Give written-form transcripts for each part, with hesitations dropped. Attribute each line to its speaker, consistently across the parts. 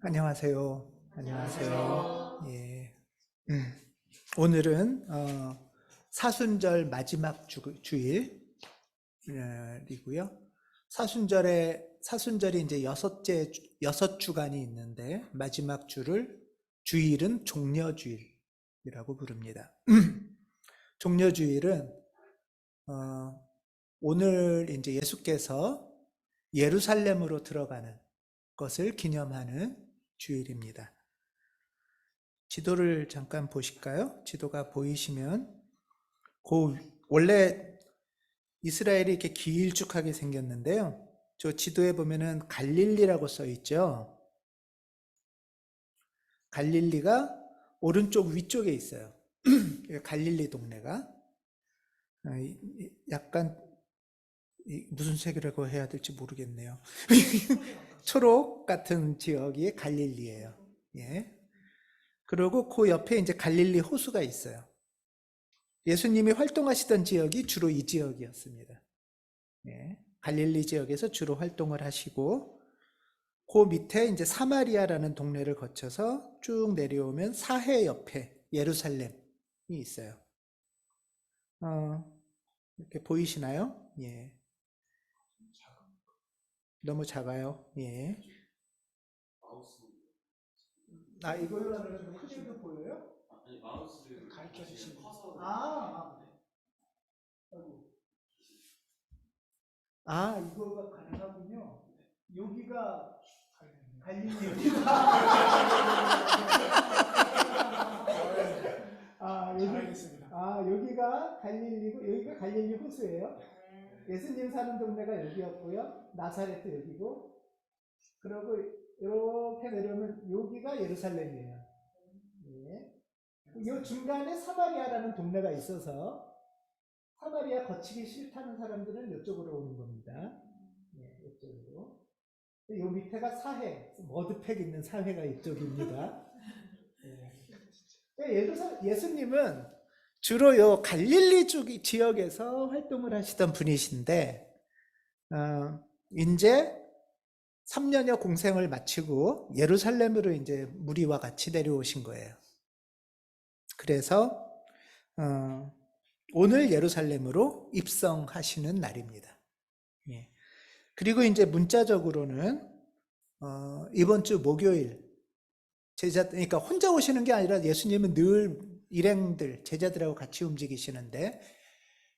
Speaker 1: 안녕하세요.
Speaker 2: 안녕하세요.
Speaker 1: 예. 오늘은 사순절 마지막 주일이고요. 사순절이 이제 여섯 주간이 있는데 마지막 주일은 종려주일이라고 부릅니다. 종려주일은 오늘 이제 예수께서 예루살렘으로 들어가는 것을 기념하는 주일입니다. 지도를 잠깐 보실까요? 지도가 보이시면 원래 이스라엘이 이렇게 길쭉하게 생겼는데요. 저 지도에 보면은 갈릴리라고 써 있죠. 갈릴리가 오른쪽 위쪽에 있어요. 갈릴리 동네가 약간 무슨 색이라고 해야 될지 모르겠네요. 초록 같은 지역이 갈릴리예요. 예. 그리고 그 옆에 이제 갈릴리 호수가 있어요. 예수님이 활동하시던 지역이 주로 이 지역이었습니다. 예. 갈릴리 지역에서 주로 활동을 하시고, 그 밑에 이제 사마리아라는 동네를 거쳐서 쭉 내려오면 사해 옆에 예루살렘이 있어요. 이렇게 보이시나요? 예. 너무 작아요. 예. 이걸로 하면 좀 크게 보여요?
Speaker 2: 아니 마우스를
Speaker 3: 가르쳐 주시면
Speaker 2: 커서
Speaker 1: 이거가 가능하군요. 여기가 갈릴리. 여기가 갈릴리고 여기가 갈릴리 호수예요. 예수님 사는 동네가 여기였고요. 나사렛도 여기고. 그리고 이렇게 내려오면 여기가 예루살렘이에요. 예. 이 중간에 사마리아라는 동네가 있어서 사마리아 거치기 싫다는 사람들은 이쪽으로 오는 겁니다. 네, 이쪽으로. 이 밑에가 사해, 머드팩 있는 사회가 이쪽입니다. 예수님은 주로 요 갈릴리 쪽 지역에서 활동을 하시던 분이신데, 이제 3년여 공생을 마치고 예루살렘으로 이제 무리와 같이 내려오신 거예요. 그래서 오늘 예루살렘으로 입성하시는 날입니다. 예. 그리고 이제 문자적으로는 이번 주 목요일 그러니까 혼자 오시는 게 아니라 예수님은 늘 일행들 제자들하고 같이 움직이시는데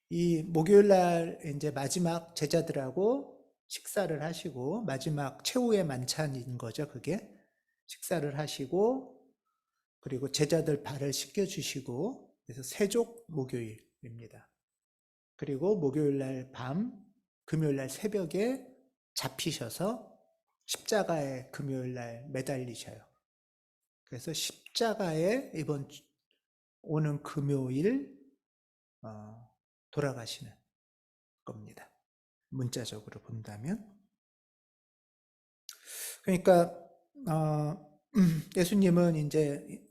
Speaker 1: 이 목요일 날 이제 마지막 제자들하고 식사를 하시고 마지막 최후의 만찬인 거죠. 그게 식사를 하시고 그리고 제자들 발을 씻겨주시고 그래서 세족 목요일입니다. 그리고 목요일 날 밤, 금요일 날 새벽에 잡히셔서 십자가에 금요일 날 매달리셔요. 그래서 십자가에 이번 오는 금요일 돌아가시는 겁니다. 문자적으로 본다면. 그러니까 예수님은 이제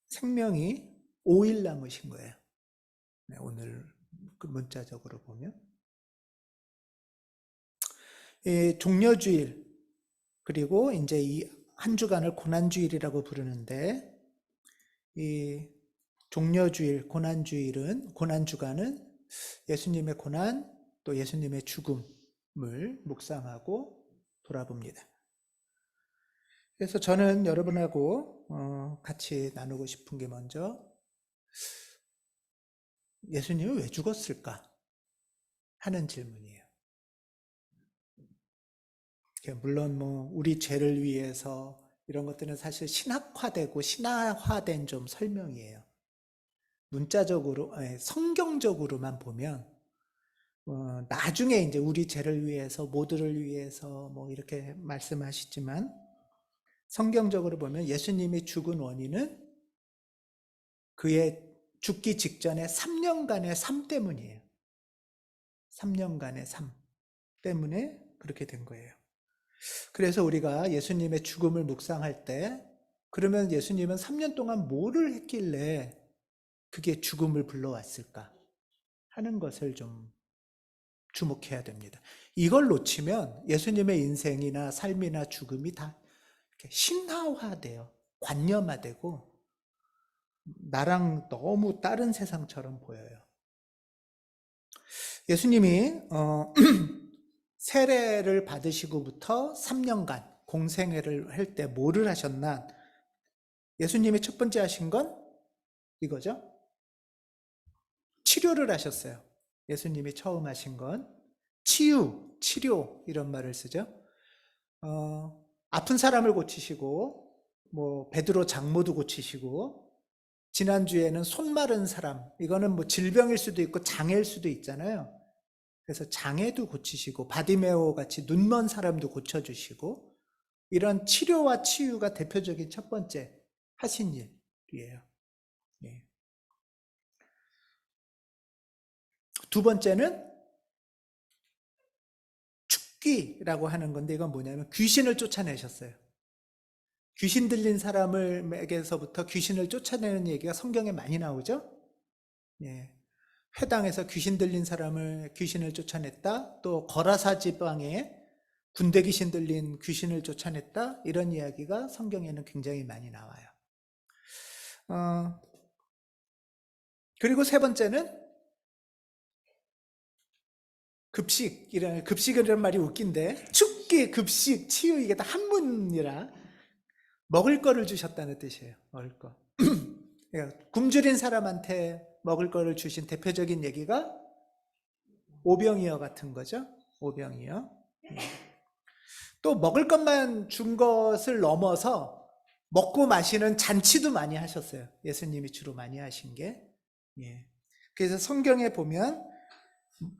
Speaker 1: 생명이 5일 남으신 거예요. 네, 오늘 그 문자적으로 보면. 종려주일, 그리고 이제 이 한 주간을 고난주일이라고 부르는데, 이 종려주일, 고난주간은 예수님의 고난, 또 예수님의 죽음을 묵상하고 돌아봅니다. 그래서 저는 여러분하고 같이 나누고 싶은 게 먼저 예수님은 왜 죽었을까 하는 질문이에요. 물론 우리 죄를 위해서 이런 것들은 사실 신학화되고 신화화된 좀 설명이에요. 문자적으로 성경적으로만 보면 나중에 이제 우리 죄를 위해서 모두를 위해서 이렇게 말씀하시지만 성경적으로 보면 예수님이 죽은 원인은 그의 죽기 직전에 3년간의 삶 때문이에요. 3년간의 삶 때문에 그렇게 된 거예요. 그래서 우리가 예수님의 죽음을 묵상할 때 그러면 예수님은 3년 동안 뭐를 했길래 그게 죽음을 불러왔을까 하는 것을 좀 주목해야 됩니다. 이걸 놓치면 예수님의 인생이나 삶이나 죽음이 다 신화화돼요. 관념화되고 나랑 너무 다른 세상처럼 보여요. 예수님이 세례를 받으시고부터 3년간 공생애를 할 때 뭐를 하셨나? 예수님이 첫 번째 하신 건 이거죠. 치료를 하셨어요. 예수님이 처음 하신 건 치료 이런 말을 쓰죠. 아픈 사람을 고치시고 뭐 베드로 장모도 고치시고 지난주에는 손 마른 사람, 이거는 뭐 질병일 수도 있고 장애일 수도 있잖아요. 그래서 장애도 고치시고 바디메오 같이 눈먼 사람도 고쳐주시고 이런 치료와 치유가 대표적인 첫 번째 하신 일이에요. 예. 두 번째는 축기라고 하는 건데 이건 뭐냐면 귀신을 쫓아내셨어요. 귀신 들린 사람에게서부터 귀신을 쫓아내는 얘기가 성경에 많이 나오죠. 예. 회당에서 귀신 들린 사람을 귀신을 쫓아냈다. 또 거라사 지방에 군대 귀신 들린 귀신을 쫓아냈다. 이런 이야기가 성경에는 굉장히 많이 나와요. 그리고 세 번째는 급식이라는 말이 웃긴데 축기, 급식, 치유 이게 다 한문이라 먹을 거를 주셨다는 뜻이에요. 먹을 거. 굶주린 사람한테 먹을 거를 주신 대표적인 얘기가 오병이어 같은 거죠. 오병이어. 또 먹을 것만 준 것을 넘어서 먹고 마시는 잔치도 많이 하셨어요. 예수님이 주로 많이 하신 게. 그래서 성경에 보면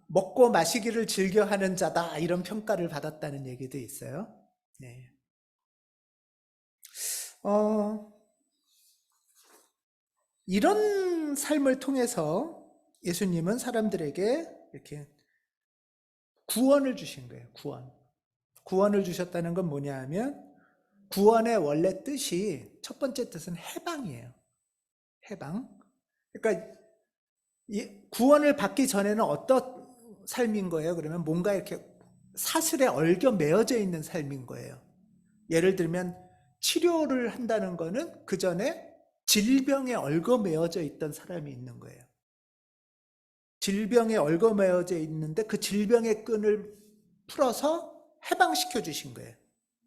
Speaker 1: 먹고 마시기를 즐겨하는 자다 이런 평가를 받았다는 얘기도 있어요. 이런 삶을 통해서 예수님은 사람들에게 이렇게 구원을 주신 거예요. 구원을 주셨다는 건 뭐냐 하면 구원의 원래 뜻이 첫 번째 뜻은 해방이에요. 해방. 그러니까 구원을 받기 전에는 어떤 삶인 거예요? 그러면 뭔가 이렇게 사슬에 얽어 매어져 있는 삶인 거예요. 예를 들면 치료를 한다는 거는 그 전에 질병에 얽어 매어져 있던 사람이 있는 거예요. 질병에 얽어 매어져 있는데 그 질병의 끈을 풀어서 해방시켜 주신 거예요.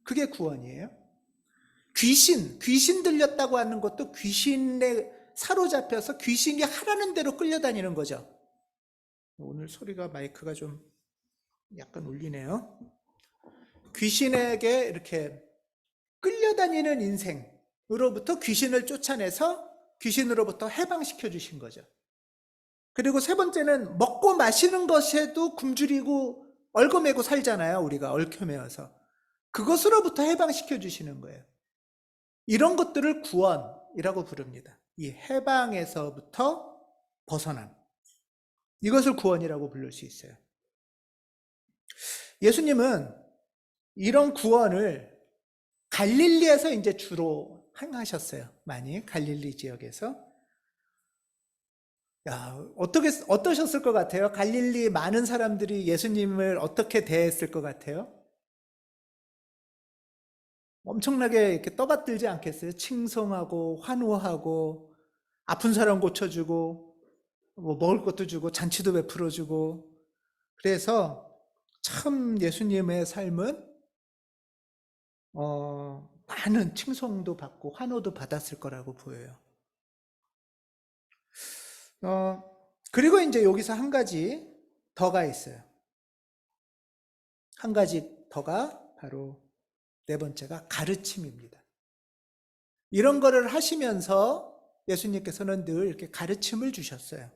Speaker 1: 그게 구원이에요. 귀신 들렸다고 하는 것도 귀신에 사로잡혀서 귀신이 하라는 대로 끌려다니는 거죠. 오늘 소리가 마이크가 좀 약간 울리네요. 귀신에게 이렇게 끌려다니는 인생으로부터 귀신을 쫓아내서 귀신으로부터 해방시켜 주신 거죠. 그리고 세 번째는 먹고 마시는 것에도 굶주리고 얽어매고 살잖아요. 우리가 얽혀매어서. 그것으로부터 해방시켜 주시는 거예요. 이런 것들을 구원이라고 부릅니다. 이 해방에서부터 벗어남. 이것을 구원이라고 부를 수 있어요. 예수님은 이런 구원을 갈릴리에서 이제 주로 행하셨어요. 많이 갈릴리 지역에서. 어떠셨을 것 같아요? 갈릴리 많은 사람들이 예수님을 어떻게 대했을 것 같아요? 엄청나게 이렇게 떠받들지 않겠어요? 칭송하고 환호하고 아픈 사람 고쳐주고 뭐 먹을 것도 주고 잔치도 베풀어주고. 그래서 참 예수님의 삶은 많은 칭송도 받고 환호도 받았을 거라고 보여요. 그리고 이제 여기서 한 가지 더가 있어요. 한 가지 더가 바로 네 번째가 가르침입니다. 이런 거를 하시면서 예수님께서는 늘 이렇게 가르침을 주셨어요.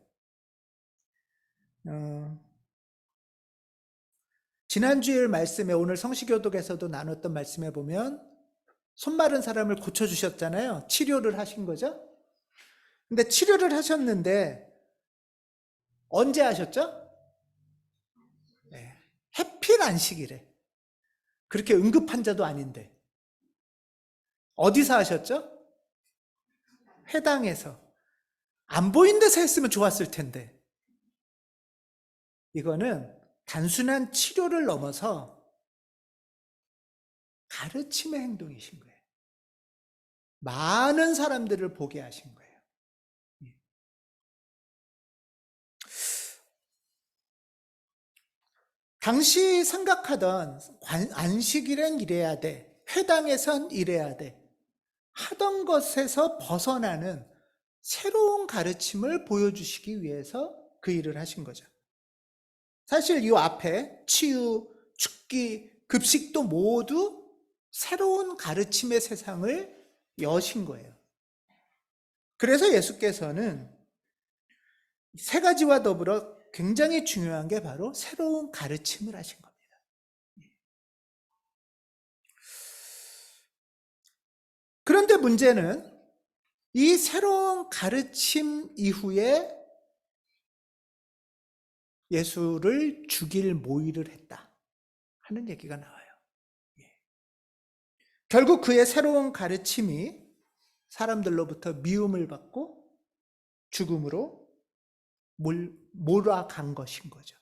Speaker 1: 지난주일 말씀에 오늘 성시교독에서도 나눴던 말씀에 보면 손 마른 사람을 고쳐주셨잖아요. 치료를 하신 거죠. 근데 치료를 하셨는데 언제 하셨죠? 해필 안식일에. 그렇게 응급 환자도 아닌데. 어디서 하셨죠? 회당에서. 안 보인 데서 했으면 좋았을 텐데. 이거는 단순한 치료를 넘어서 가르침의 행동이신 거예요. 많은 사람들을 보게 하신 거예요. 당시 생각하던 안식일엔 이래야 돼, 회당에선 이래야 돼, 하던 것에서 벗어나는 새로운 가르침을 보여주시기 위해서 그 일을 하신 거죠. 사실 이 앞에 치유, 죽기, 급식도 모두 새로운 가르침의 세상을 여신 거예요. 그래서 예수께서는 세 가지와 더불어 굉장히 중요한 게 바로 새로운 가르침을 하신 겁니다. 그런데 문제는 이 새로운 가르침 이후에 예수를 죽일 모의를 했다 하는 얘기가 나와요. 결국 그의 새로운 가르침이 사람들로부터 미움을 받고 죽음으로 몰아간 것인 거죠.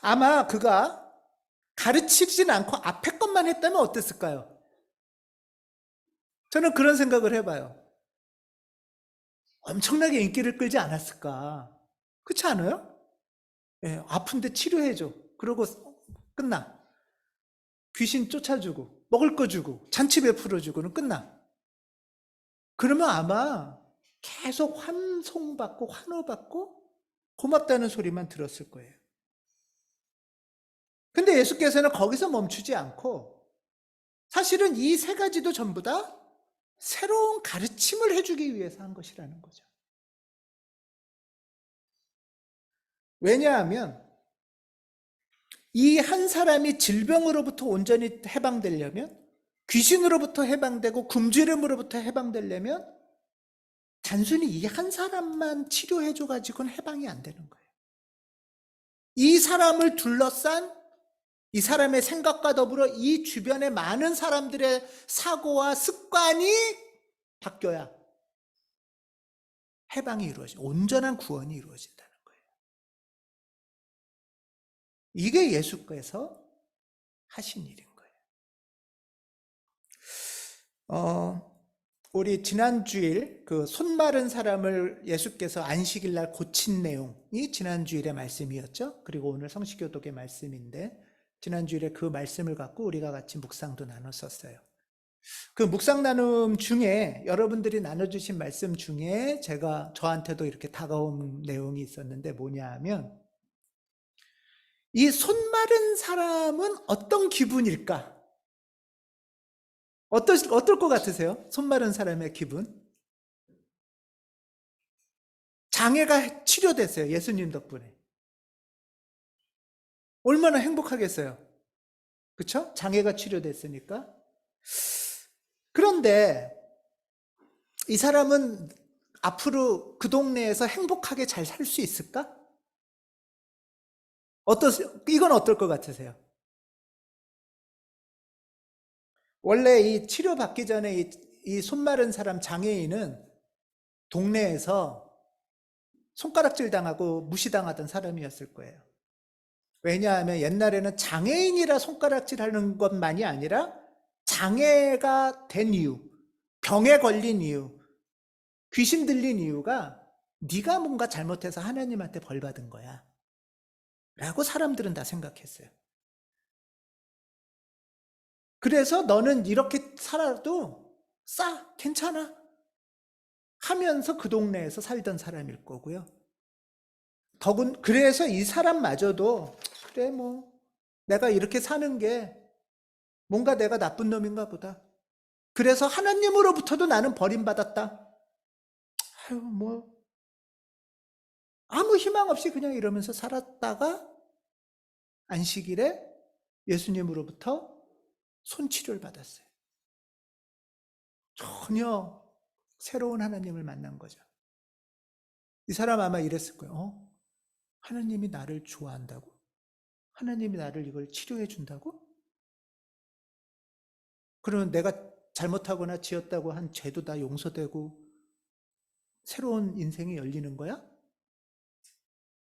Speaker 1: 아마 그가 가르치진 않고 앞에 것만 했다면 어땠을까요? 저는 그런 생각을 해봐요. 엄청나게 인기를 끌지 않았을까? 그렇지 않아요? 예, 아픈데 치료해줘. 그러고 끝나. 귀신 쫓아주고 먹을 거 주고 잔치 베풀어주고는 끝나. 그러면 아마 계속 환송받고 환호받고 고맙다는 소리만 들었을 거예요. 근데 예수께서는 거기서 멈추지 않고 사실은 이 세 가지도 전부 다 새로운 가르침을 해주기 위해서 한 것이라는 거죠. 왜냐하면 이 한 사람이 질병으로부터 온전히 해방되려면, 귀신으로부터 해방되고 굶주림으로부터 해방되려면 단순히 이 한 사람만 치료해줘 가지고는 해방이 안 되는 거예요. 이 사람을 둘러싼 이 사람의 생각과 더불어 이 주변의 많은 사람들의 사고와 습관이 바뀌어야 해방이 이루어져, 온전한 구원이 이루어진다는 거예요. 이게 예수께서 하신 일인 거예요. 우리 지난 주일 그 손 마른 사람을 예수께서 안식일 날 고친 내용이 지난 주일의 말씀이었죠. 그리고 오늘 성시교독의 말씀인데 지난 주일에 그 말씀을 갖고 우리가 같이 묵상도 나눴었어요. 그 묵상 나눔 중에 여러분들이 나눠주신 말씀 중에 저한테도 이렇게 다가온 내용이 있었는데 뭐냐 하면 이 손 마른 사람은 어떤 기분일까? 어떨 것 같으세요? 손 마른 사람의 기분? 장애가 치료됐어요. 예수님 덕분에. 얼마나 행복하겠어요. 그렇죠? 장애가 치료됐으니까. 그런데 이 사람은 앞으로 그 동네에서 행복하게 잘 살 수 있을까? 이건 어떨 것 같으세요? 원래 이 치료받기 전에 이 손 마른 사람 장애인은 동네에서 손가락질 당하고 무시당하던 사람이었을 거예요. 왜냐하면 옛날에는 장애인이라 손가락질 하는 것만이 아니라 장애가 된 이유, 병에 걸린 이유, 귀신 들린 이유가 네가 뭔가 잘못해서 하나님한테 벌 받은 거야 라고 사람들은 다 생각했어요. 그래서 너는 이렇게 살아도 괜찮아 하면서 그 동네에서 살던 사람일 거고요. 그래서 이 사람마저도 그래 내가 이렇게 사는 게 뭔가 내가 나쁜 놈인가 보다. 그래서 하나님으로부터도 나는 버림받았다. 아무 희망 없이 그냥 이러면서 살았다가 안식일에 예수님으로부터 손치료를 받았어요. 전혀 새로운 하나님을 만난 거죠. 이 사람 아마 이랬을 거예요. 하나님이 나를 좋아한다고? 하나님이 나를 이걸 치료해 준다고? 그러면 내가 잘못하거나 지었다고 한 죄도 다 용서되고 새로운 인생이 열리는 거야?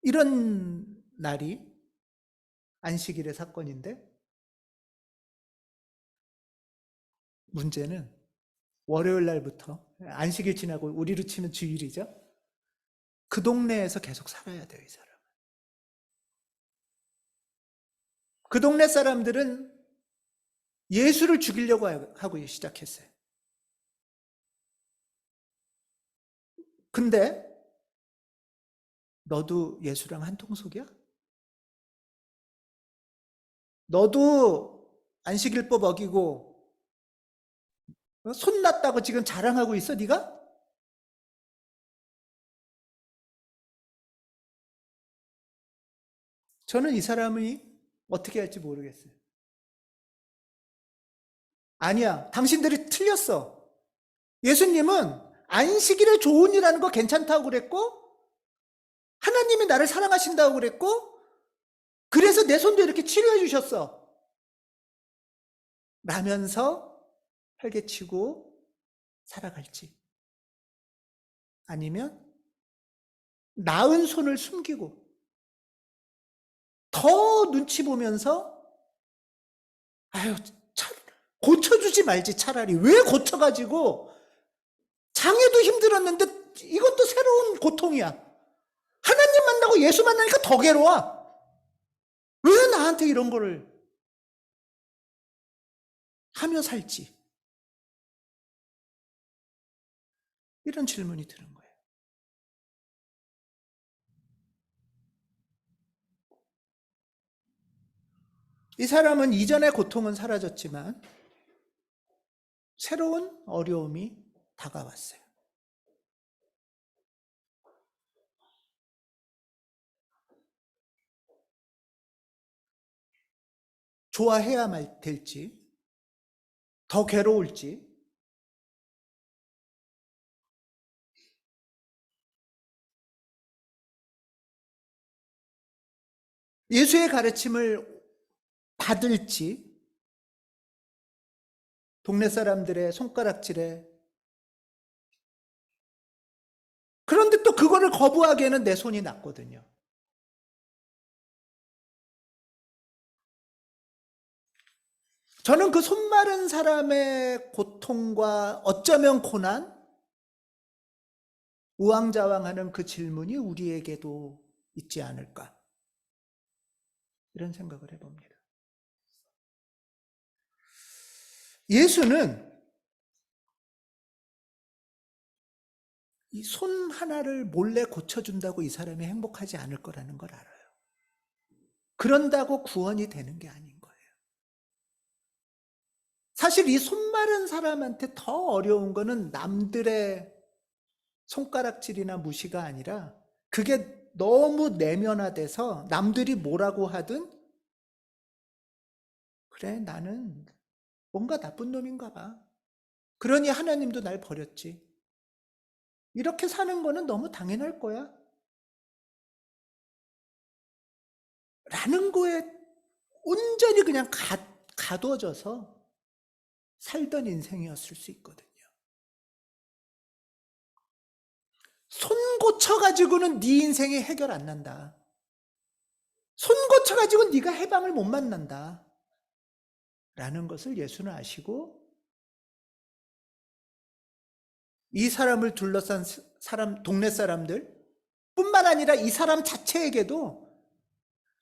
Speaker 1: 이런 날이 안식일의 사건인데 문제는 월요일 날부터 안식일 지나고 우리로 치면 주일이죠. 그 동네에서 계속 살아야 돼요, 이 사람. 그 동네 사람들은 예수를 죽이려고 하고 시작했어요. 근데 너도 예수랑 한 통속이야? 너도 안식일법 어기고 손났다고 지금 자랑하고 있어, 네가? 저는 이 사람이 어떻게 할지 모르겠어요. 아니야, 당신들이 틀렸어. 예수님은 안식일에 좋은 일 하는 거 괜찮다고 그랬고, 하나님이 나를 사랑하신다고 그랬고, 그래서 내 손도 이렇게 치료해 주셨어. 라면서 활개치고 살아갈지. 아니면 나은 손을 숨기고 더 눈치 보면서 아유, 고쳐주지 말지 차라리. 왜 고쳐가지고 장애도 힘들었는데 이것도 새로운 고통이야. 하나님 만나고 예수 만나니까 더 괴로워. 왜 나한테 이런 거를 하며 살지? 이런 질문이 드는 거예요. 이 사람은 이전의 고통은 사라졌지만 새로운 어려움이 다가왔어요. 좋아해야만 될지, 더 괴로울지, 예수의 가르침을 받을지, 동네 사람들의 손가락질에, 그런데 또 그거를 거부하기에는 내 손이 났거든요. 저는 그 손 마른 사람의 고통과 어쩌면 고난, 우왕좌왕하는 그 질문이 우리에게도 있지 않을까, 이런 생각을 해봅니다. 예수는 이 손 하나를 몰래 고쳐준다고 이 사람이 행복하지 않을 거라는 걸 알아요. 그런다고 구원이 되는 게 아닌 거예요. 사실 이 손 마른 사람한테 더 어려운 거는 남들의 손가락질이나 무시가 아니라 그게 너무 내면화돼서 남들이 뭐라고 하든 그래, 나는 뭔가 나쁜 놈인가 봐. 그러니 하나님도 날 버렸지. 이렇게 사는 거는 너무 당연할 거야. 라는 거에 온전히 그냥 가둬져서 살던 인생이었을 수 있거든요. 손 고쳐가지고는 네 인생이 해결 안 난다. 손 고쳐가지고는 네가 해방을 못 만난다. 라는 것을 예수는 아시고 이 사람을 둘러싼 동네 사람들 뿐만 아니라 이 사람 자체에게도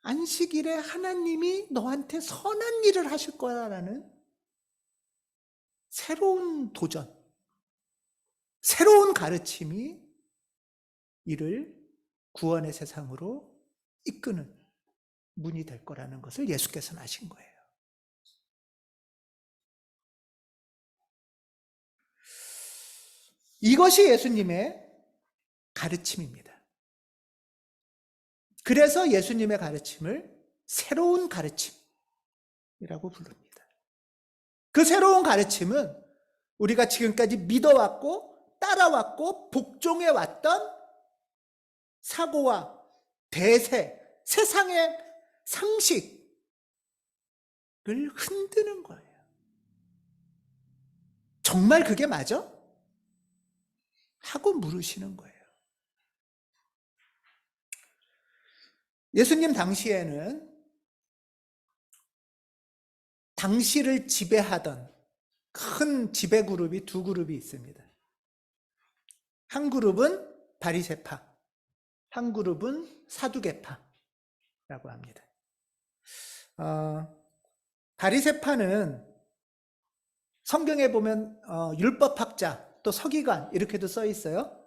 Speaker 1: 안식일에 하나님이 너한테 선한 일을 하실 거라는 새로운 도전, 새로운 가르침이 이를 구원의 세상으로 이끄는 문이 될 거라는 것을 예수께서는 아신 거예요. 이것이 예수님의 가르침입니다. 그래서 예수님의 가르침을 새로운 가르침이라고 부릅니다. 그 새로운 가르침은 우리가 지금까지 믿어왔고 따라왔고 복종해왔던 사고와 대세, 세상의 상식을 흔드는 거예요. 정말 그게 맞아? 하고 물으시는 거예요. 예수님 당시에는 당시를 지배하던 큰 지배 그룹이 두 그룹이 있습니다. 한 그룹은 바리새파, 한 그룹은 사두개파라고 합니다. 바리새파는 성경에 보면 율법학자 또 서기관 이렇게도 써 있어요.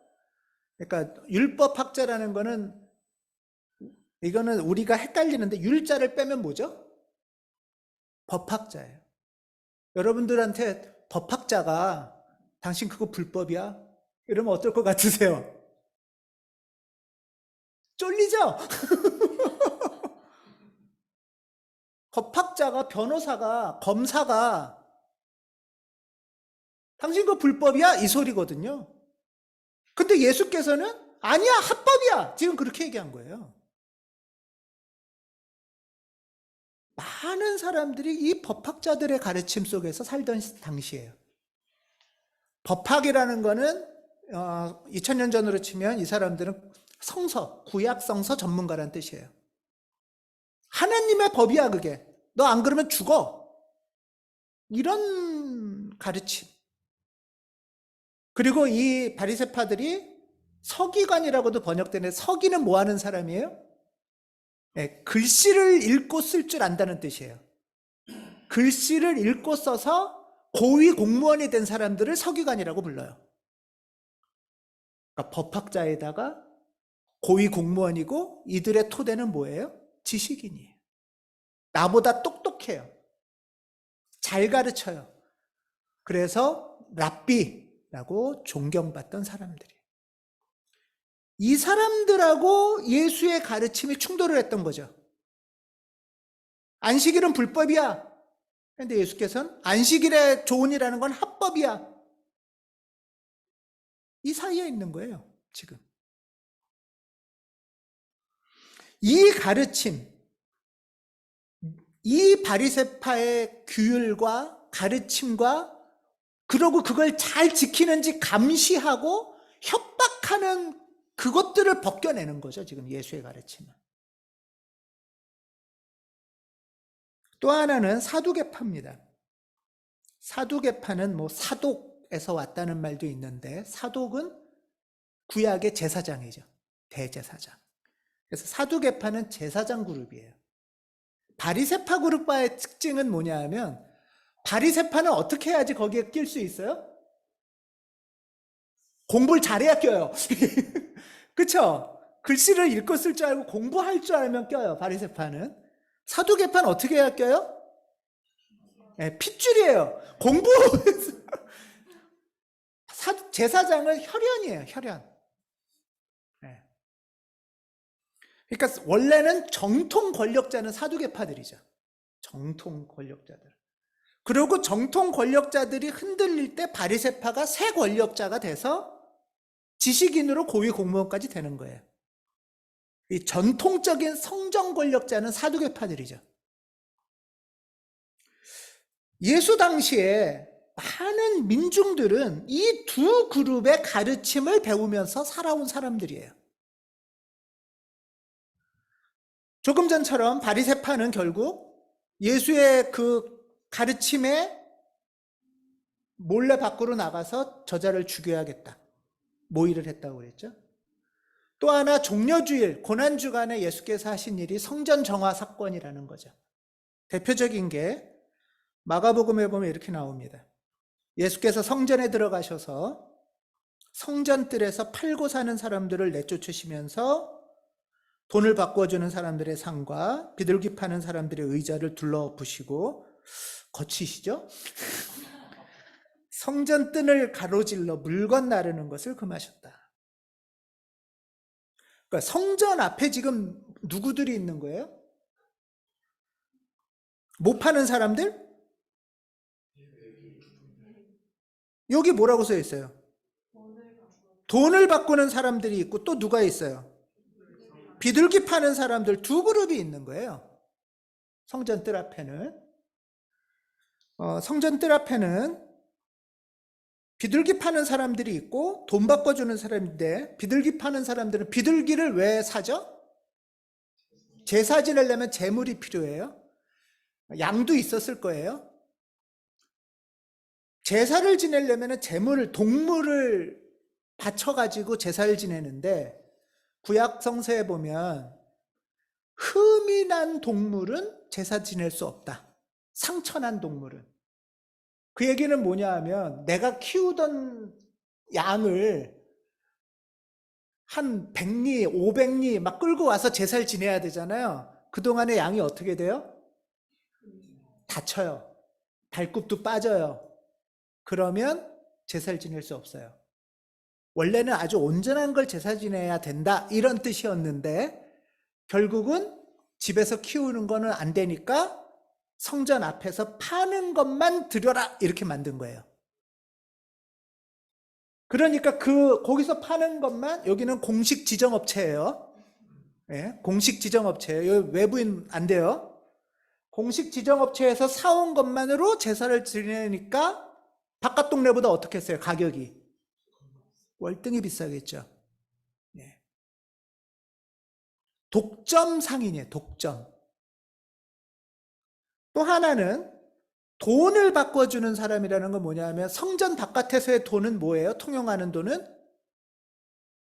Speaker 1: 그러니까 율법학자라는 거는 이거는 우리가 헷갈리는데 율자를 빼면 뭐죠? 법학자예요. 여러분들한테 법학자가 당신 그거 불법이야? 이러면 어떨 것 같으세요? 쫄리죠? 법학자가, 변호사가, 검사가 당신 그거 불법이야? 이 소리거든요. 근데 예수께서는 아니야, 합법이야. 지금 그렇게 얘기한 거예요. 많은 사람들이 이 법학자들의 가르침 속에서 살던 당시예요. 법학이라는 거는 2000년 전으로 치면 이 사람들은 성서, 구약 성서 전문가라는 뜻이에요. 하나님의 법이야 그게. 너 안 그러면 죽어. 이런 가르침. 그리고 이 바리새파들이 서기관이라고도 번역되는, 서기는 뭐 하는 사람이에요? 네, 글씨를 읽고 쓸 줄 안다는 뜻이에요. 글씨를 읽고 써서 고위 공무원이 된 사람들을 서기관이라고 불러요. 그러니까 법학자에다가 고위 공무원이고 이들의 토대는 뭐예요? 지식인이에요. 나보다 똑똑해요. 잘 가르쳐요. 그래서 랍비라고 존경받던 사람들이에요. 이 사람들하고 예수의 가르침이 충돌을 했던 거죠. 안식일은 불법이야. 그런데 예수께서는 안식일의 조언이라는 건 합법이야. 이 사이에 있는 거예요, 지금. 이 가르침, 이 바리새파의 규율과 가르침과 그러고 그걸 잘 지키는지 감시하고 협박하는 그것들을 벗겨내는 거죠, 지금 예수의 가르침은. 또 하나는 사두개파입니다. 사두개파는 뭐 사독에서 왔다는 말도 있는데, 사독은 구약의 제사장이죠. 대제사장. 그래서 사두개파는 제사장 그룹이에요. 바리새파 그룹과의 특징은 뭐냐 하면, 바리새파는 어떻게 해야지 거기에 낄 수 있어요? 공부를 잘해야 껴요. 그쵸? 글씨를 읽고 쓸 줄 알고 공부할 줄 알면 껴요, 바리새파는. 사두개파는 어떻게 해야 껴요? 네, 핏줄이에요. 공부! 제사장은 혈연이에요, 혈연. 네. 그러니까 원래는 정통 권력자는 사두개파들이죠. 정통 권력자들. 그리고 정통 권력자들이 흔들릴 때 바리새파가 새 권력자가 돼서 지식인으로 고위 공무원까지 되는 거예요. 이 전통적인 성정 권력자는 사두개파들이죠. 예수 당시에 많은 민중들은 이 두 그룹의 가르침을 배우면서 살아온 사람들이에요. 조금 전처럼 바리새파는 결국 예수의 그 가르침에 몰래 밖으로 나가서 저자를 죽여야겠다, 모의를 했다고 그랬죠. 또 하나 종려주일, 고난주간에 예수께서 하신 일이 성전 정화 사건이라는 거죠. 대표적인 게 마가복음에 보면 이렇게 나옵니다. 예수께서 성전에 들어가셔서 성전뜰에서 팔고 사는 사람들을 내쫓으시면서 돈을 바꿔주는 사람들의 상과 비둘기 파는 사람들의 의자를 둘러부시고, 거치시죠? 성전뜰을 가로질러 물건 나르는 것을 금하셨다. 그러니까 성전 앞에 지금 누구들이 있는 거예요? 못 파는 사람들? 여기 뭐라고 써 있어요? 돈을 바꾸는 사람들이 있고 또 누가 있어요? 비둘기 파는 사람들, 두 그룹이 있는 거예요. 성전뜰 앞에는. 성전뜰 앞에는 비둘기 파는 사람들이 있고 돈 바꿔주는 사람인데, 비둘기 파는 사람들은 비둘기를 왜 사죠? 제사 지내려면 제물이 필요해요. 양도 있었을 거예요. 제사를 지내려면 동물을 바쳐가지고 제사를 지내는데, 구약 성서에 보면 흠이 난 동물은 제사 지낼 수 없다. 상처 난 동물은. 그 얘기는 뭐냐 하면, 내가 키우던 양을 한 100리, 500리 막 끌고 와서 제사를 지내야 되잖아요. 그동안에 양이 어떻게 돼요? 다쳐요. 발굽도 빠져요. 그러면 제사를 지낼 수 없어요. 원래는 아주 온전한 걸 제사 지내야 된다, 이런 뜻이었는데, 결국은 집에서 키우는 거는 안 되니까 성전 앞에서 파는 것만 드려라, 이렇게 만든 거예요. 그러니까 거기서 파는 것만, 여기는 공식 지정업체예요. 예, 공식 지정업체예요. 여기 외부인 안 돼요. 공식 지정업체에서 사온 것만으로 제사를 지내니까 바깥 동네보다 어떻게 했어요? 가격이 월등히 비싸겠죠. 예. 독점 상인이에요. 독점. 또 하나는 돈을 바꿔주는 사람이라는 건 뭐냐면, 성전 바깥에서의 돈은 뭐예요? 통용하는 돈은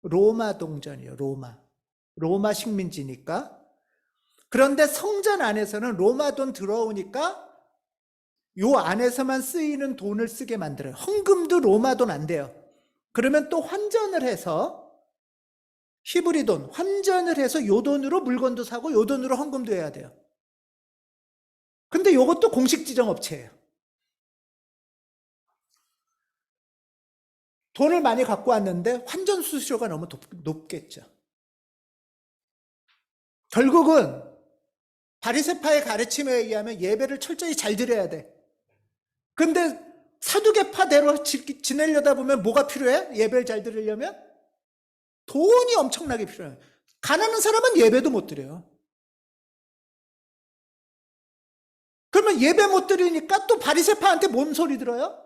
Speaker 1: 로마 동전이에요. 로마 식민지니까. 그런데 성전 안에서는 로마 돈 들어오니까 요 안에서만 쓰이는 돈을 쓰게 만들어요. 헌금도 로마 돈 안 돼요. 그러면 또 환전을 해서, 히브리 돈 환전을 해서 요 돈으로 물건도 사고 요 돈으로 헌금도 해야 돼요. 근데 요것도 공식 지정 업체예요. 돈을 많이 갖고 왔는데 환전 수수료가 너무 높겠죠. 결국은 바리새파의 가르침에 의하면 예배를 철저히 잘 드려야 돼. 근데 사두개파대로 지내려다 보면 뭐가 필요해? 예배를 잘 드리려면 돈이 엄청나게 필요해요. 가난한 사람은 예배도 못 드려요. 그러면 예배 못 드리니까 또 바리새파한테 뭔 소리 들어요?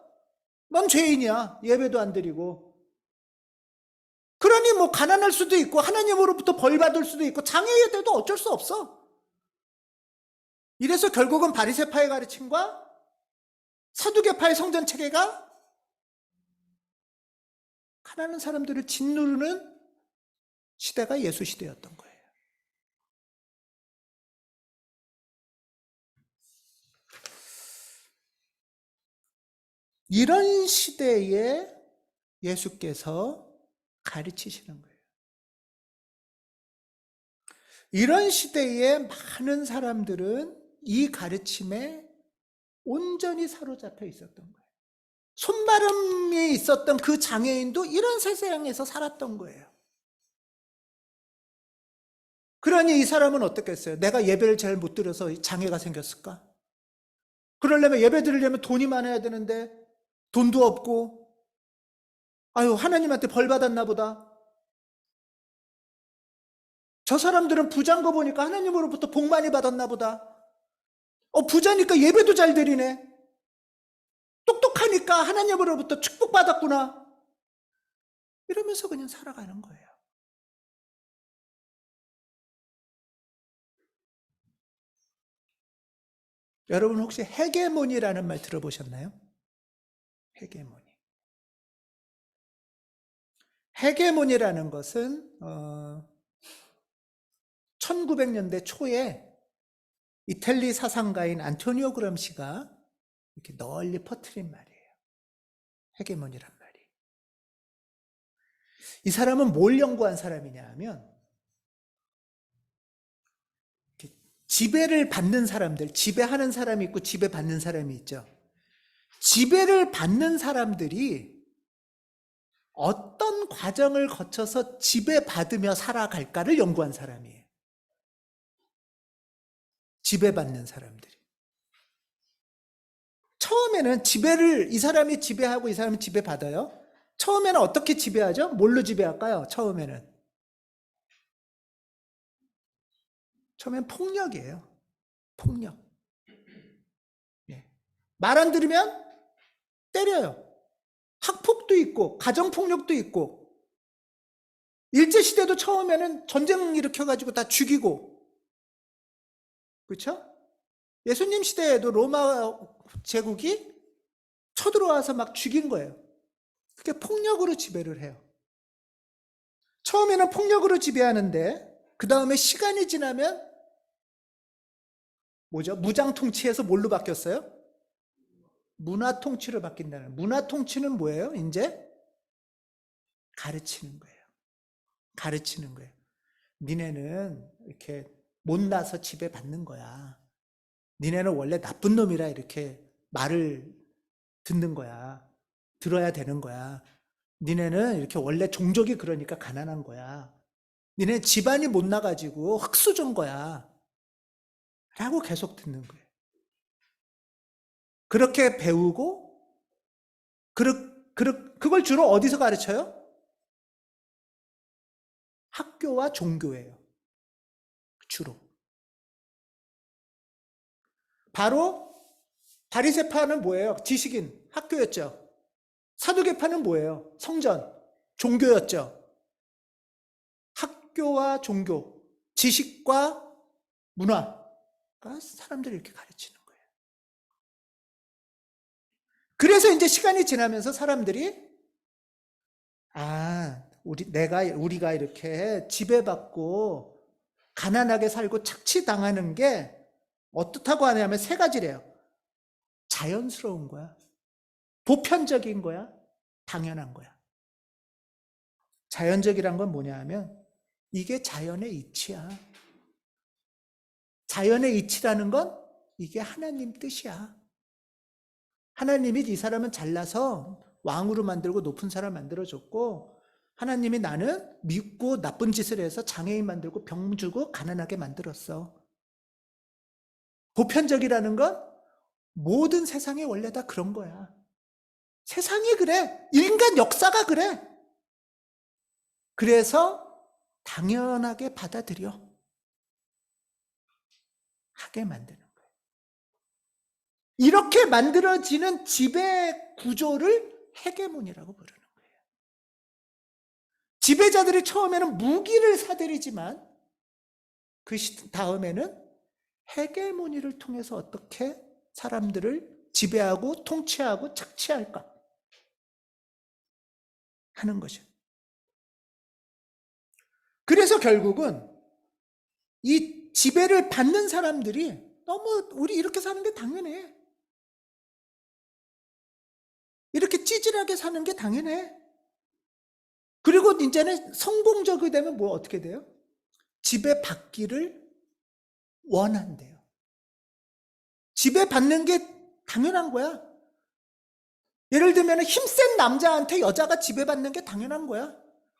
Speaker 1: 넌 죄인이야. 예배도 안 드리고. 그러니 뭐 가난할 수도 있고 하나님으로부터 벌 받을 수도 있고 장애에 대해도 어쩔 수 없어. 이래서 결국은 바리새파의 가르침과 사두개파의 성전 체계가 가난한 사람들을 짓누르는 시대가 예수 시대였던 거예요. 이런 시대에 예수께서 가르치시는 거예요. 이런 시대에 많은 사람들은 이 가르침에 온전히 사로잡혀 있었던 거예요. 손마름이 있었던 그 장애인도 이런 세상에서 살았던 거예요. 그러니 이 사람은 어떻겠어요? 내가 예배를 잘 못 드려서 장애가 생겼을까? 그러려면 예배 드리려면 돈이 많아야 되는데 돈도 없고, 아유, 하나님한테 벌 받았나 보다. 저 사람들은 부자인 거 보니까 하나님으로부터 복 많이 받았나 보다. 부자니까 예배도 잘 드리네. 똑똑하니까 하나님으로부터 축복받았구나. 이러면서 그냥 살아가는 거예요. 여러분 혹시 헤게모니라는 말 들어보셨나요? 헤게모니. 헤게모니라는 것은 1900년대 초에 이탈리 사상가인 안토니오 그람시가 이렇게 널리 퍼뜨린 말이에요. 헤게모니란 말이. 이 사람은 뭘 연구한 사람이냐 하면, 지배를 받는 사람들, 지배하는 사람이 있고 지배받는 사람이 있죠. 지배를 받는 사람들이 어떤 과정을 거쳐서 지배받으며 살아갈까를 연구한 사람이에요. 지배받는 사람들이. 처음에는 이 사람이 지배하고 이 사람이 지배받아요. 처음에는 어떻게 지배하죠? 뭘로 지배할까요? 처음에는 폭력이에요. 폭력. 말 안 들으면 때려요. 학폭도 있고 가정폭력도 있고, 일제시대도 처음에는 전쟁 일으켜가지고 다 죽이고, 그렇죠? 예수님 시대에도 로마 제국이 쳐들어와서 막 죽인 거예요. 그게 폭력으로 지배를 해요. 처음에는 폭력으로 지배하는데 그 다음에 시간이 지나면 뭐죠? 무장 통치에서 뭘로 바뀌었어요? 문화 통치로 바뀐다는. 문화 통치는 뭐예요? 이제 가르치는 거예요. 가르치는 거예요. 니네는 이렇게 못나서 지배받는 거야. 니네는 원래 나쁜 놈이라 이렇게 말을 듣는 거야. 들어야 되는 거야. 니네는 이렇게 원래 종족이 그러니까 가난한 거야. 니네 집안이 못 나가지고 흙수저인 거야. 라고 계속 듣는 거예요. 그렇게 배우고, 그걸 주로 어디서 가르쳐요? 학교와 종교예요. 주로. 바로 바리새파는 뭐예요? 지식인, 학교였죠. 사두개파는 뭐예요? 성전, 종교였죠. 학교와 종교, 지식과 문화가 사람들을 이렇게 가르치는 거예요. 그래서 이제 시간이 지나면서 사람들이 우리가 이렇게 지배받고 가난하게 살고 착취당하는 게 어떻다고 하냐면 세 가지래요. 자연스러운 거야. 보편적인 거야. 당연한 거야. 자연적이란 건 뭐냐 하면 이게 자연의 이치야. 자연의 이치라는 건 이게 하나님 뜻이야. 하나님이 이 사람은 잘나서 왕으로 만들고 높은 사람 만들어줬고, 하나님이 나는 믿고 나쁜 짓을 해서 장애인 만들고 병 주고 가난하게 만들었어. 보편적이라는 건 모든 세상이 원래 다 그런 거야. 세상이 그래. 인간 역사가 그래. 그래서 당연하게 받아들여. 하게 만드는 거예요. 이렇게 만들어지는 지배 구조를 헤게몬이라고 부르는 거예요. 지배자들이 처음에는 무기를 사들이지만 그 다음에는 헤게모니를 통해서 어떻게 사람들을 지배하고 통치하고 착취할까 하는 거죠. 그래서 결국은 이 지배를 받는 사람들이 너무 우리 이렇게 사는 게 당연해. 이렇게 찌질하게 사는 게 당연해. 그리고 이제는 성공적이 되면 뭐 어떻게 돼요? 지배받기를 원한대요. 지배받는 게 당연한 거야. 예를 들면 힘센 남자한테 여자가 지배받는 게 당연한 거야.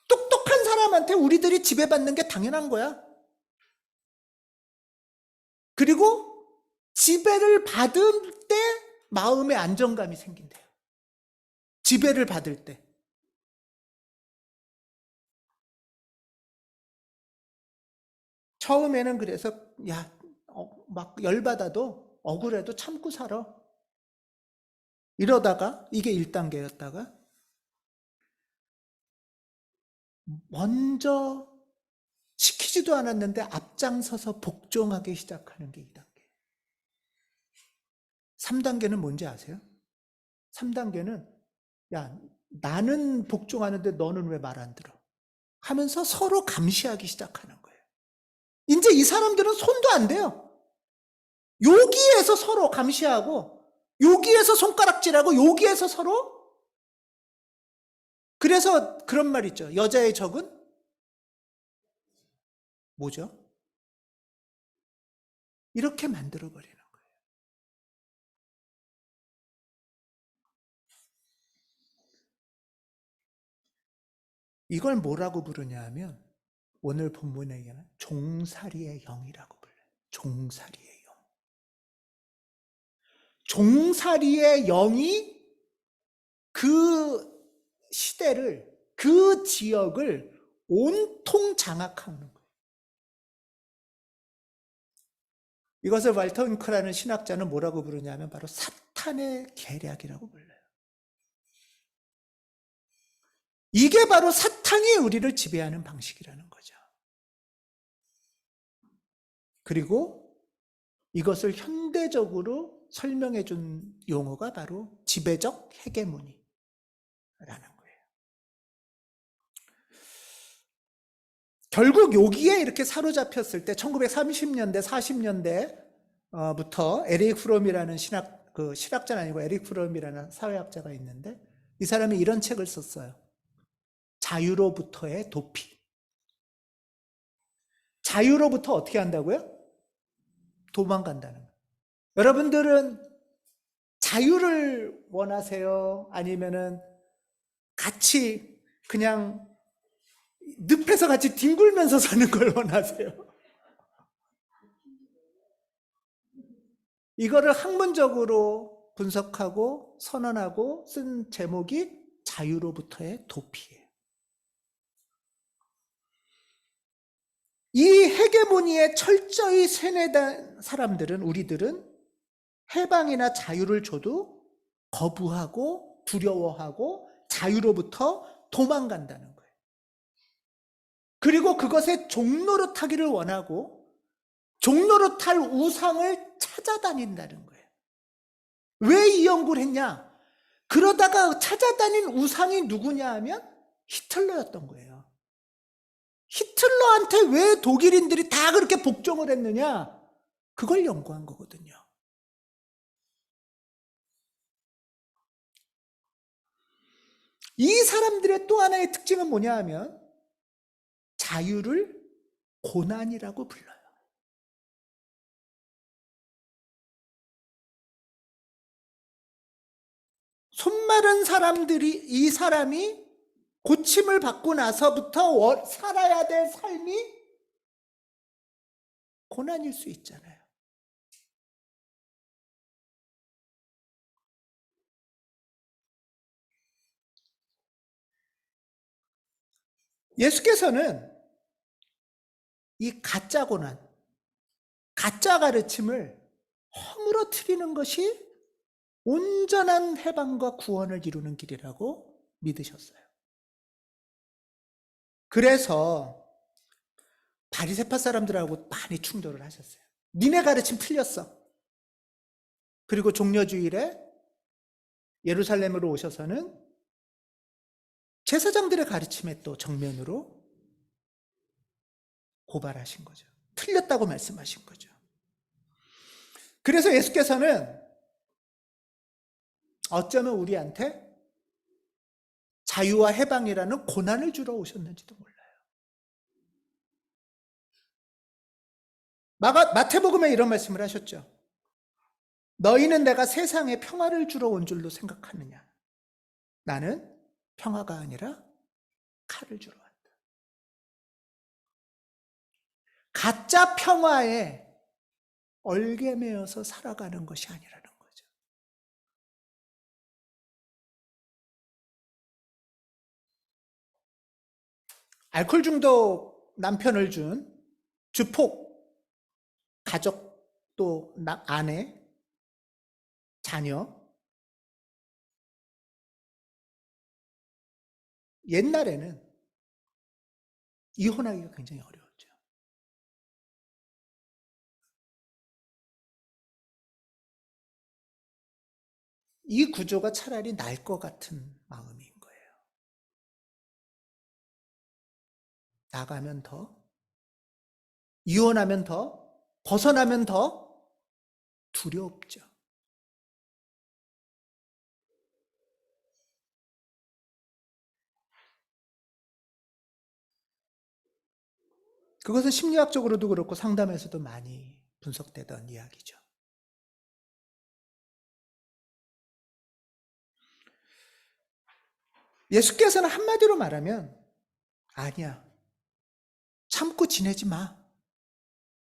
Speaker 1: 똑똑한 사람한테 우리들이 지배받는 게 당연한 거야. 그리고 지배를 받을 때 마음의 안정감이 생긴대요. 지배를 받을 때. 처음에는 그래서 막 열받아도 억울해도 참고 살아. 이러다가 이게 1단계였다가 먼저 시키지도 않았는데 앞장서서 복종하기 시작하는 게 2단계. 3단계는 뭔지 아세요? 3단계는 나는 복종하는데 너는 왜 말 안 들어? 하면서 서로 감시하기 시작하는 거예요. 이제 이 사람들은 손도 안 대요. 여기에서 서로 감시하고 여기에서 손가락질하고 여기에서 서로. 그래서 그런 말 있죠. 여자의 적은 뭐죠? 이렇게 만들어버리는 거예요. 이걸 뭐라고 부르냐 하면 오늘 본문에 얘기하는 종살이의 영이라고 불러요. 종살이의 영. 종살이의 영이 그 시대를, 그 지역을 온통 장악하는 거예요. 이것을 발터 윙크라는 신학자는 뭐라고 부르냐면 바로 사탄의 계략이라고 불러요. 이게 바로 사탄이 우리를 지배하는 방식이라는 거죠. 그리고 이것을 현대적으로 설명해 준 용어가 바로 지배적 헤게모니라는 거예요. 결국 여기에 이렇게 사로잡혔을 때 1930년대, 40년대부터 에릭 프롬이라는 실학자는 아니고 에릭 프롬이라는 사회학자가 있는데 이 사람이 이런 책을 썼어요. 자유로부터의 도피. 자유로부터 어떻게 한다고요? 도망간다는 거예요. 여러분들은 자유를 원하세요? 아니면은 같이 그냥 늪에서 같이 뒹굴면서 사는 걸 원하세요? 이거를 학문적으로 분석하고 선언하고 쓴 제목이 자유로부터의 도피예요. 이 헤게모니에 철저히 세뇌된 사람들은, 우리들은 해방이나 자유를 줘도 거부하고 두려워하고 자유로부터 도망간다는 거예요. 그리고 그것에 종노릇하기를 원하고 종노릇할 우상을 찾아다닌다는 거예요. 왜 이 연구를 했냐? 그러다가 찾아다닌 우상이 누구냐 하면 히틀러였던 거예요. 히틀러한테 왜 독일인들이 다 그렇게 복종을 했느냐? 그걸 연구한 거거든요. 이 사람들의 또 하나의 특징은 뭐냐 하면 자유를 고난이라고 불러요. 손마른 사람들이, 이 사람이 고침을 받고 나서부터 살아야 될 삶이 고난일 수 있잖아요. 예수께서는 이 가짜 고난, 가짜 가르침을 허물어뜨리는 것이 온전한 해방과 구원을 이루는 길이라고 믿으셨어요. 그래서 바리새파 사람들하고 많이 충돌을 하셨어요. 니네 가르침 틀렸어. 그리고 종려주일에 예루살렘으로 오셔서는 제사장들의 가르침에 또 정면으로 고발하신 거죠. 틀렸다고 말씀하신 거죠. 그래서 예수께서는 어쩌면 우리한테 자유와 해방이라는 고난을 주러 오셨는지도 몰라요. 마태복음에 이런 말씀을 하셨죠. 너희는 내가 세상에 평화를 주러 온 줄로 생각하느냐? 나는 평화가 아니라 칼을 주러 왔다. 가짜 평화에 얼개매어서 살아가는 것이 아니라는 거죠. 알코올 중독 남편을 준 주폭 가족, 또 아내, 자녀. 옛날에는 이혼하기가 굉장히 어려웠죠. 이 구조가 차라리 나을 것 같은 마음인 거예요. 나가면 더, 이혼하면 더, 벗어나면 더 두렵죠. 그것은 심리학적으로도 그렇고 상담에서도 많이 분석되던 이야기죠. 예수께서는 한마디로 말하면 아니야. 참고 지내지 마.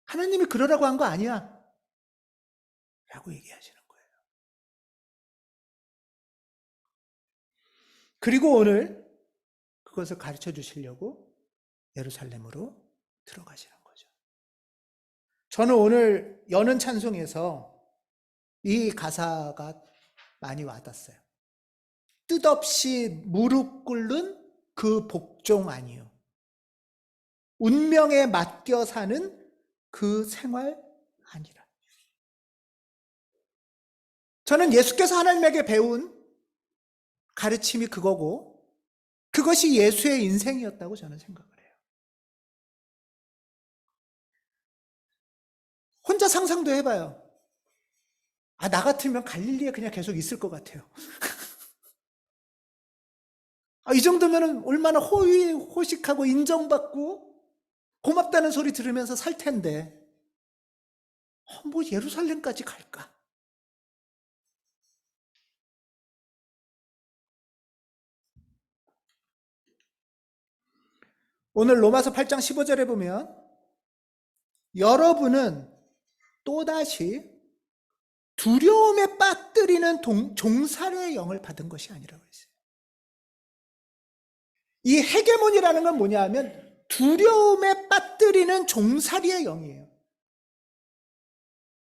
Speaker 1: 하나님이 그러라고 한 거 아니야. 라고 얘기하시는 거예요. 그리고 오늘 그것을 가르쳐 주시려고 예루살렘으로 들어가시는 거죠. 저는 오늘 여는 찬송에서 이 가사가 많이 와닿았어요. 뜻없이 무릎 꿇는 그 복종 아니요. 운명에 맡겨 사는 그 생활 아니라. 저는 예수께서 하나님에게 배운 가르침이 그거고 그것이 예수의 인생이었다고 저는 생각을 해요. 혼자 상상도 해봐요. 나 같으면 갈릴리에 그냥 계속 있을 것 같아요. 이 정도면 얼마나 호의호식하고 인정받고 고맙다는 소리 들으면서 살 텐데 뭐 예루살렘까지 갈까? 오늘 로마서 8장 15절에 보면 여러분은 또다시 두려움에 빠뜨리는 종살이의 영을 받은 것이 아니라고 했어요. 이 헤게몬이라는 건 뭐냐 하면 두려움에 빠뜨리는 종살이의 영이에요.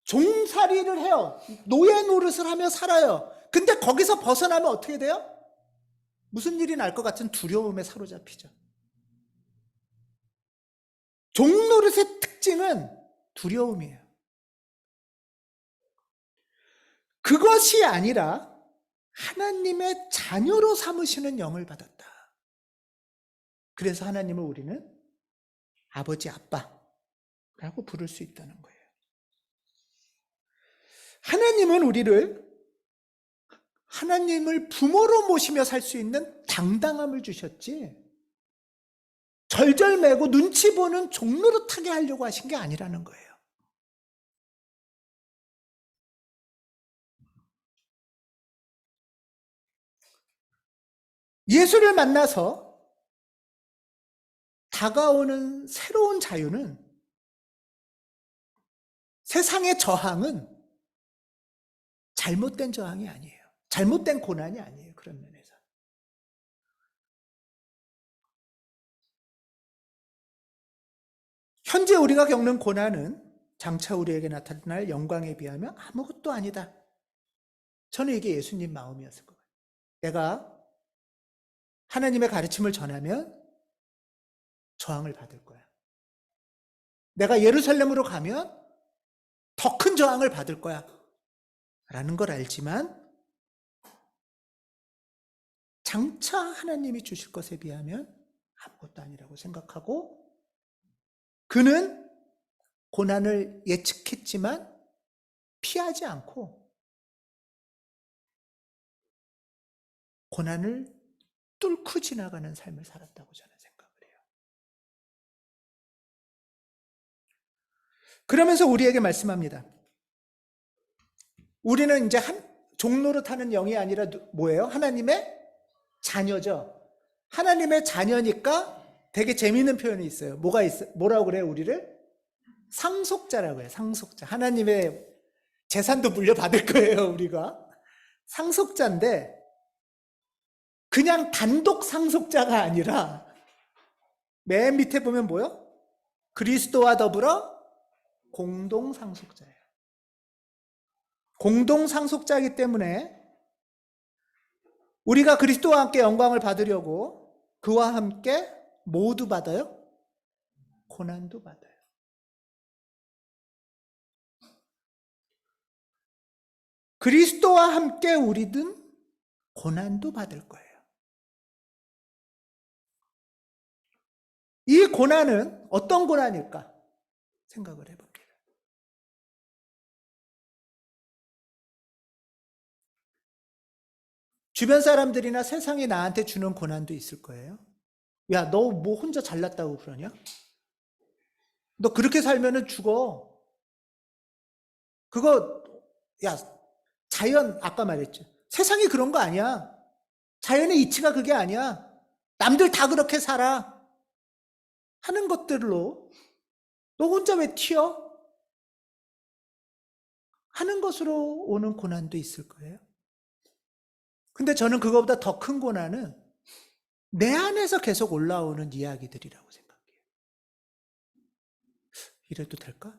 Speaker 1: 종살이를 해요. 노예 노릇을 하며 살아요. 근데 거기서 벗어나면 어떻게 돼요? 무슨 일이 날 것 같은 두려움에 사로잡히죠. 종노릇의 특징은 두려움이에요. 그것이 아니라 하나님의 자녀로 삼으시는 영을 받았다. 그래서 하나님을 우리는 아버지, 아빠라고 부를 수 있다는 거예요. 하나님은 우리를 하나님을 부모로 모시며 살 수 있는 당당함을 주셨지 절절매고 눈치 보는 종노릇하게 하려고 하신 게 아니라는 거예요. 예수를 만나서 다가오는 새로운 자유는 세상의 저항은 잘못된 저항이 아니에요. 잘못된 고난이 아니에요. 그런 면에서. 현재 우리가 겪는 고난은 장차 우리에게 나타날 영광에 비하면 아무것도 아니다. 저는 이게 예수님 마음이었을 거예요. 내가 하나님의 가르침을 전하면 저항을 받을 거야. 내가 예루살렘으로 가면 더 큰 저항을 받을 거야. 라는 걸 알지만 장차 하나님이 주실 것에 비하면 아무것도 아니라고 생각하고 그는 고난을 예측했지만 피하지 않고 고난을 뚫고 지나가는 삶을 살았다고 저는 생각을 해요. 그러면서 우리에게 말씀합니다. 우리는 이제 종노릇하는 영이 아니라 뭐예요? 하나님의 자녀죠. 하나님의 자녀니까 되게 재미있는 표현이 있어요. 뭐라고 그래요? 우리를? 상속자라고 해요. 상속자. 하나님의 재산도 물려받을 거예요. 우리가. 상속자인데 그냥 단독 상속자가 아니라 맨 밑에 보면 뭐요? 그리스도와 더불어 공동 상속자예요. 공동 상속자이기 때문에 우리가 그리스도와 함께 영광을 받으려고 그와 함께 모두 받아요? 고난도 받아요. 그리스도와 함께 우리는 고난도 받을 거예요. 이 고난은 어떤 고난일까? 생각을 해봅니다. 주변 사람들이나 세상이 나한테 주는 고난도 있을 거예요. 야, 너 뭐 혼자 잘났다고 그러냐? 너 그렇게 살면은 죽어. 그거, 야, 자연, 아까 말했죠. 세상이 그런 거 아니야. 자연의 이치가 그게 아니야. 남들 다 그렇게 살아. 하는 것들로 너 혼자 왜 튀어? 하는 것으로 오는 고난도 있을 거예요. 근데 저는 그거보다 더 큰 고난은 내 안에서 계속 올라오는 이야기들이라고 생각해요. 이래도 될까?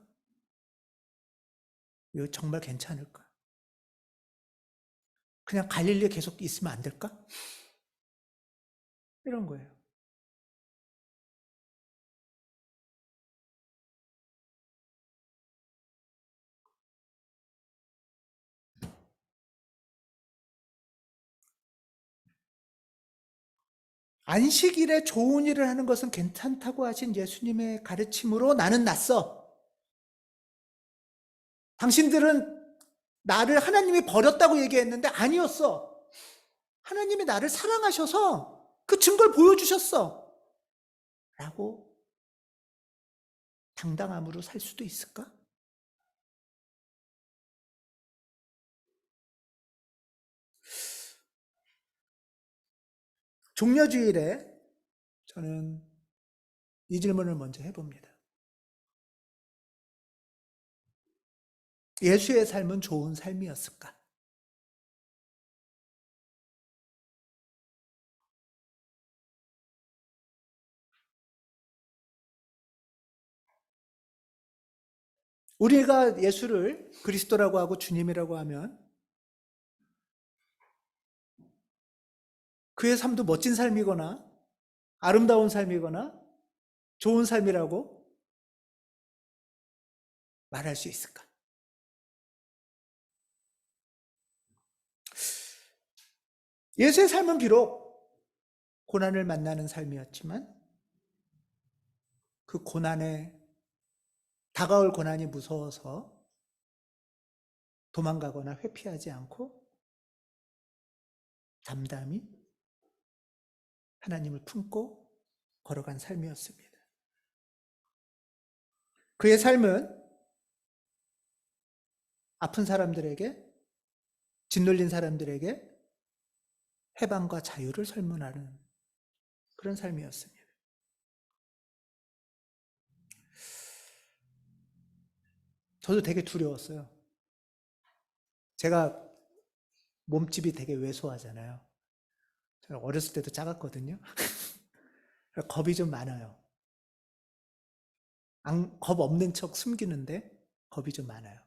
Speaker 1: 이거 정말 괜찮을까? 그냥 갈릴리에 계속 있으면 안 될까? 이런 거예요. 안식일에 좋은 일을 하는 것은 괜찮다고 하신 예수님의 가르침으로 나는 났어. 당신들은 나를 하나님이 버렸다고 얘기했는데 아니었어. 하나님이 나를 사랑하셔서 그 증거를 보여주셨어. 라고 당당함으로 살 수도 있을까? 종려주일에 저는 이 질문을 먼저 해봅니다. 예수의 삶은 좋은 삶이었을까? 우리가 예수를 그리스도라고 하고 주님이라고 하면 그의 삶도 멋진 삶이거나 아름다운 삶이거나 좋은 삶이라고 말할 수 있을까? 예수의 삶은 비록 고난을 만나는 삶이었지만 그 고난에 다가올 고난이 무서워서 도망가거나 회피하지 않고 담담히 하나님을 품고 걸어간 삶이었습니다. 그의 삶은 아픈 사람들에게, 짓눌린 사람들에게 해방과 자유를 설문하는 그런 삶이었습니다. 저도 되게 두려웠어요. 제가 몸집이 되게 왜소하잖아요. 제가 어렸을 때도 작았거든요. 겁이 좀 많아요. 겁 없는 척 숨기는데 겁이 좀 많아요.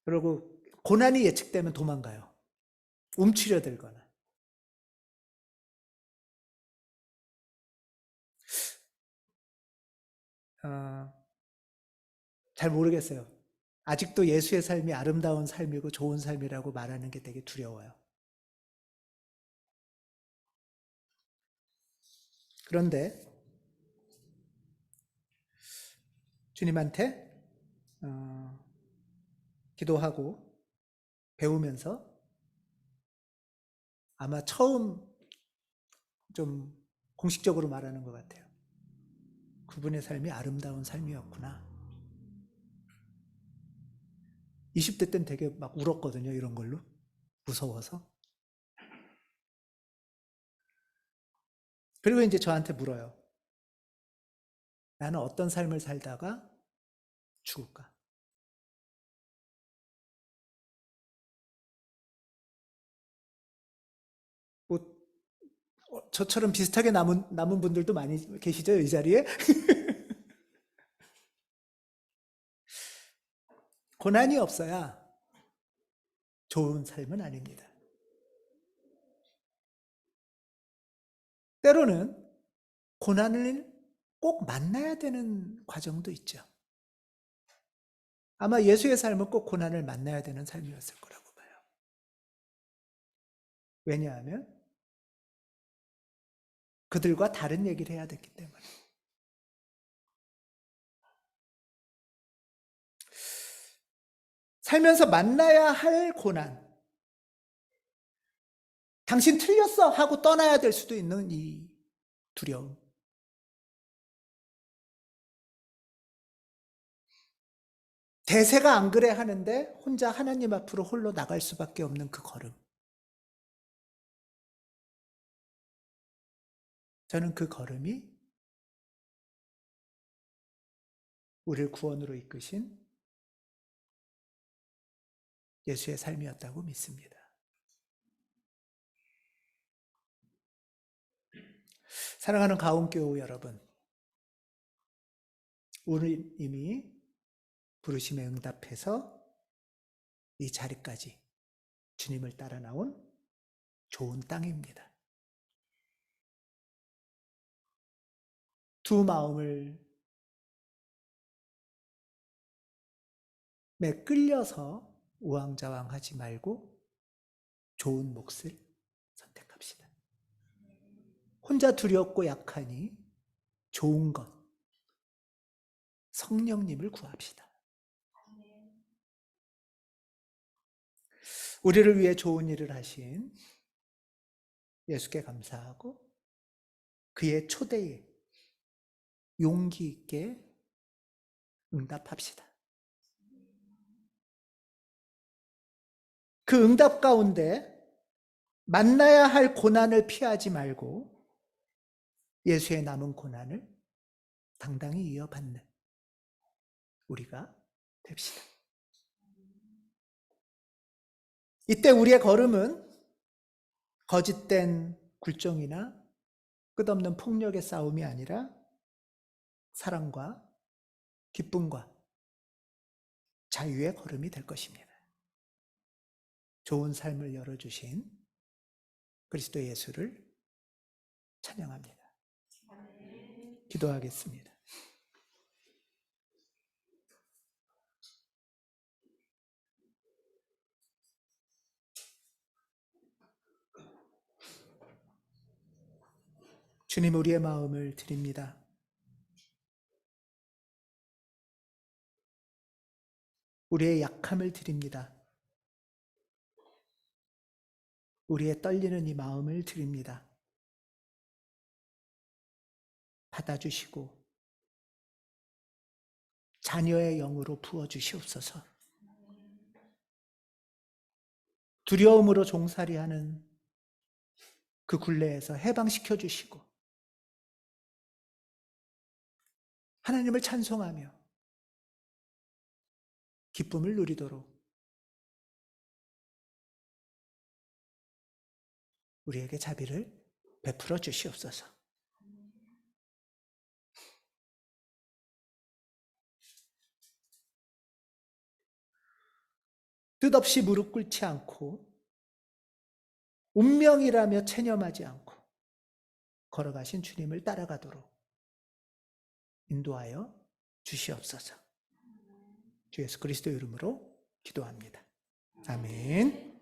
Speaker 1: 그리고 고난이 예측되면 도망가요. 움츠려 들거나. 잘 모르겠어요. 아직도 예수의 삶이 아름다운 삶이고 좋은 삶이라고 말하는 게 되게 두려워요. 그런데 주님한테 기도하고 배우면서 아마 처음 좀 공식적으로 말하는 것 같아요. 그분의 삶이 아름다운 삶이었구나. 20대 땐 되게 막 울었거든요, 이런 걸로. 무서워서. 그리고 이제 저한테 물어요. 나는 어떤 삶을 살다가 죽을까? 뭐, 저처럼 비슷하게 남은 분들도 많이 계시죠, 이 자리에? 고난이 없어야 좋은 삶은 아닙니다. 때로는 고난을 꼭 만나야 되는 과정도 있죠. 아마 예수의 삶은 꼭 고난을 만나야 되는 삶이었을 거라고 봐요. 왜냐하면 그들과 다른 얘기를 해야 됐기 때문에. 살면서 만나야 할 고난, 당신 틀렸어 하고 떠나야 될 수도 있는 이 두려움. 대세가 안 그래 하는데 혼자 하나님 앞으로 홀로 나갈 수밖에 없는 그 걸음. 저는 그 걸음이 우리를 구원으로 이끄신 예수의 삶이었다고 믿습니다. 사랑하는 가온교우 여러분, 우리 이미 부르심에 응답해서 이 자리까지 주님을 따라 나온 좋은 땅입니다. 두 마음을 끌려서 우왕좌왕하지 말고 좋은 몫을 혼자 두렵고 약하니 좋은 것, 성령님을 구합시다. 우리를 위해 좋은 일을 하신 예수께 감사하고 그의 초대에 용기 있게 응답합시다. 그 응답 가운데 만나야 할 고난을 피하지 말고 예수의 남은 고난을 당당히 이어받는 우리가 됩시다. 이때 우리의 걸음은 거짓된 굴종이나 끝없는 폭력의 싸움이 아니라 사랑과 기쁨과 자유의 걸음이 될 것입니다. 좋은 삶을 열어주신 그리스도 예수를 찬양합니다. 기도하겠습니다. 주님, 우리의 마음을 드립니다. 우리의 약함을 드립니다. 우리의 떨리는 이 마음을 드립니다. 받아주시고 자녀의 영으로 부어주시옵소서. 두려움으로 종살이하는 그 굴레에서 해방시켜 주시고 하나님을 찬송하며 기쁨을 누리도록 우리에게 자비를 베풀어 주시옵소서. 뜻없이 무릎 꿇지 않고 운명이라며 체념하지 않고 걸어가신 주님을 따라가도록 인도하여 주시옵소서. 주 예수 그리스도 이름으로 기도합니다. 아멘.